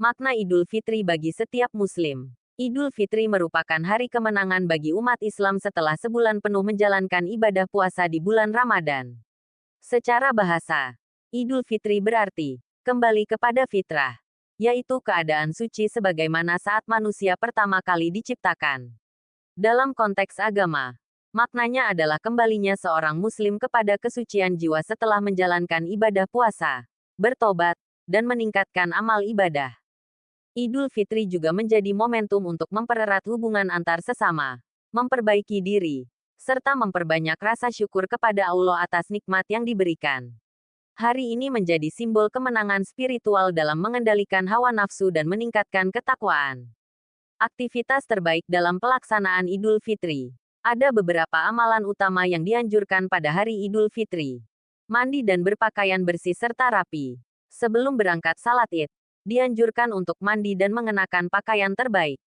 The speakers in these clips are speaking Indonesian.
Makna Idul Fitri bagi setiap Muslim. Idul Fitri merupakan hari kemenangan bagi umat Islam setelah sebulan penuh menjalankan ibadah puasa di bulan Ramadan. Secara bahasa, Idul Fitri berarti kembali kepada fitrah, yaitu keadaan suci sebagaimana saat manusia pertama kali diciptakan. Dalam konteks agama, maknanya adalah kembalinya seorang Muslim kepada kesucian jiwa setelah menjalankan ibadah puasa, bertobat, dan meningkatkan amal ibadah. Idul Fitri juga menjadi momentum untuk mempererat hubungan antar sesama, memperbaiki diri, serta memperbanyak rasa syukur kepada Allah atas nikmat yang diberikan. Hari ini menjadi simbol kemenangan spiritual dalam mengendalikan hawa nafsu dan meningkatkan ketakwaan. Aktivitas terbaik dalam pelaksanaan Idul Fitri. Ada beberapa amalan utama yang dianjurkan pada hari Idul Fitri. Mandi dan berpakaian bersih serta rapi. Sebelum berangkat salat Id, dianjurkan untuk mandi dan mengenakan pakaian terbaik.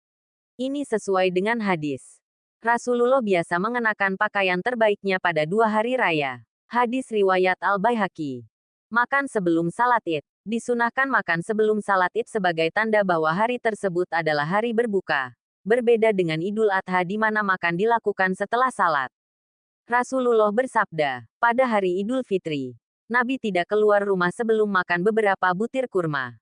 Ini sesuai dengan hadis. Rasulullah biasa mengenakan pakaian terbaiknya pada 2 hari raya. Hadis riwayat Al-Baihaqi. Makan sebelum salat Id. Disunahkan makan sebelum salat Id sebagai tanda bahwa hari tersebut adalah hari berbuka. Berbeda dengan Idul Adha di mana makan dilakukan setelah salat. Rasulullah bersabda, pada hari Idul Fitri, Nabi tidak keluar rumah sebelum makan beberapa butir kurma.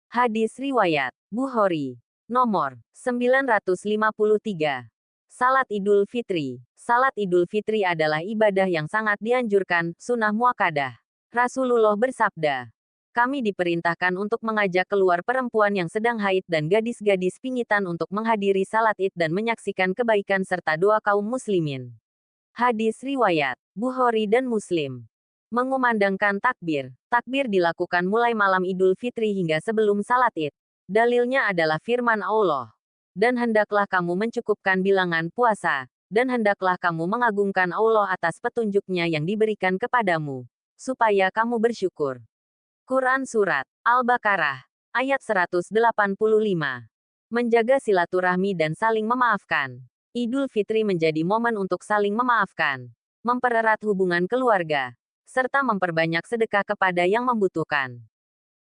Hadis riwayat Bukhari. Nomor 953. Salat Idul Fitri. Salat Idul Fitri adalah ibadah yang sangat dianjurkan, sunnah muakkadah. Rasulullah bersabda, kami diperintahkan untuk mengajak keluar perempuan yang sedang haid dan gadis-gadis pingitan untuk menghadiri salat Id dan menyaksikan kebaikan serta doa kaum muslimin. Hadis riwayat Bukhari dan Muslim. Mengumandangkan takbir. Takbir dilakukan mulai malam Idul Fitri hingga sebelum salat Id. Dalilnya adalah firman Allah. Dan hendaklah kamu mencukupkan bilangan puasa, dan hendaklah kamu mengagungkan Allah atas petunjuknya yang diberikan kepadamu, supaya kamu bersyukur. Quran Surat Al-Baqarah, ayat 185. Menjaga silaturahmi dan saling memaafkan. Idul Fitri menjadi momen untuk saling memaafkan, mempererat hubungan keluarga, serta memperbanyak sedekah kepada yang membutuhkan.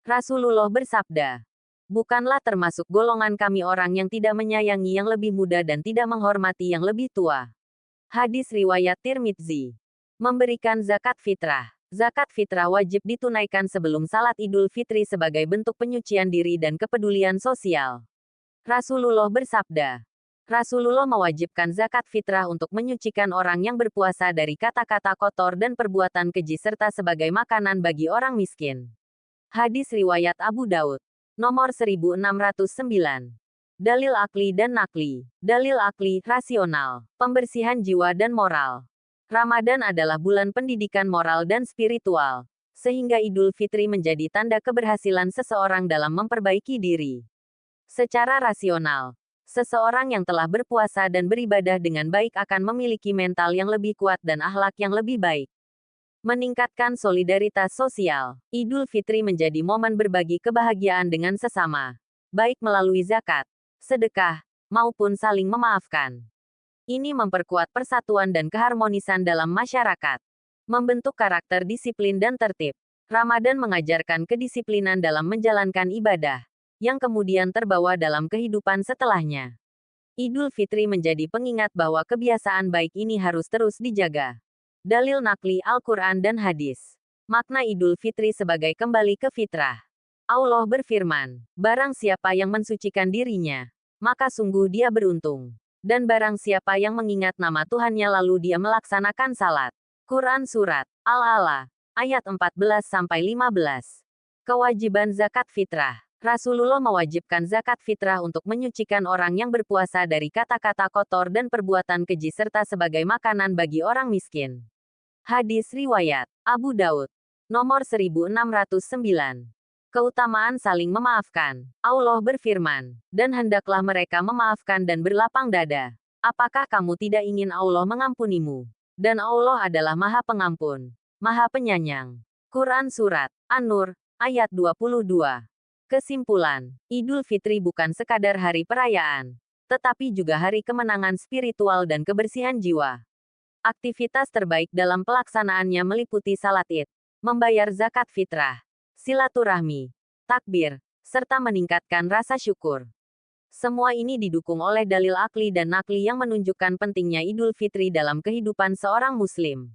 Rasulullah bersabda, bukanlah termasuk golongan kami orang yang tidak menyayangi yang lebih muda dan tidak menghormati yang lebih tua. Hadis riwayat Tirmidzi. Memberikan zakat fitrah. Zakat fitrah wajib ditunaikan sebelum salat Idul Fitri sebagai bentuk penyucian diri dan kepedulian sosial. Rasulullah bersabda, Rasulullah mewajibkan zakat fitrah untuk menyucikan orang yang berpuasa dari kata-kata kotor dan perbuatan keji serta sebagai makanan bagi orang miskin. Hadis riwayat Abu Daud. Nomor 1609. Dalil akli dan nakli. Dalil akli, rasional. Pembersihan jiwa dan moral. Ramadan adalah bulan pendidikan moral dan spiritual, sehingga Idul Fitri menjadi tanda keberhasilan seseorang dalam memperbaiki diri. Secara rasional, seseorang yang telah berpuasa dan beribadah dengan baik akan memiliki mental yang lebih kuat dan akhlak yang lebih baik. Meningkatkan solidaritas sosial. Idul Fitri menjadi momen berbagi kebahagiaan dengan sesama, baik melalui zakat, sedekah, maupun saling memaafkan. Ini memperkuat persatuan dan keharmonisan dalam masyarakat. Membentuk karakter disiplin dan tertib. Ramadan mengajarkan kedisiplinan dalam menjalankan ibadah, yang kemudian terbawa dalam kehidupan setelahnya. Idul Fitri menjadi pengingat bahwa kebiasaan baik ini harus terus dijaga. Dalil nakli Al-Quran dan hadis. Makna Idul Fitri sebagai kembali ke fitrah. Allah berfirman, barang siapa yang mensucikan dirinya, maka sungguh dia beruntung. Dan barang siapa yang mengingat nama Tuhannya lalu dia melaksanakan salat. Quran Surat Al-Ala, ayat 14-15. Kewajiban zakat fitrah. Rasulullah mewajibkan zakat fitrah untuk menyucikan orang yang berpuasa dari kata-kata kotor dan perbuatan keji serta sebagai makanan bagi orang miskin. Hadis riwayat Abu Daud. Nomor 1609. Keutamaan saling memaafkan. Allah berfirman, dan hendaklah mereka memaafkan dan berlapang dada. Apakah kamu tidak ingin Allah mengampunimu? Dan Allah adalah Maha Pengampun, Maha Penyayang. Quran Surat An-Nur, ayat 22. Kesimpulan, Idul Fitri bukan sekadar hari perayaan, tetapi juga hari kemenangan spiritual dan kebersihan jiwa. Aktivitas terbaik dalam pelaksanaannya meliputi salat Id, membayar zakat fitrah, silaturahmi, takbir, serta meningkatkan rasa syukur. Semua ini didukung oleh dalil akli dan nakli yang menunjukkan pentingnya Idul Fitri dalam kehidupan seorang Muslim.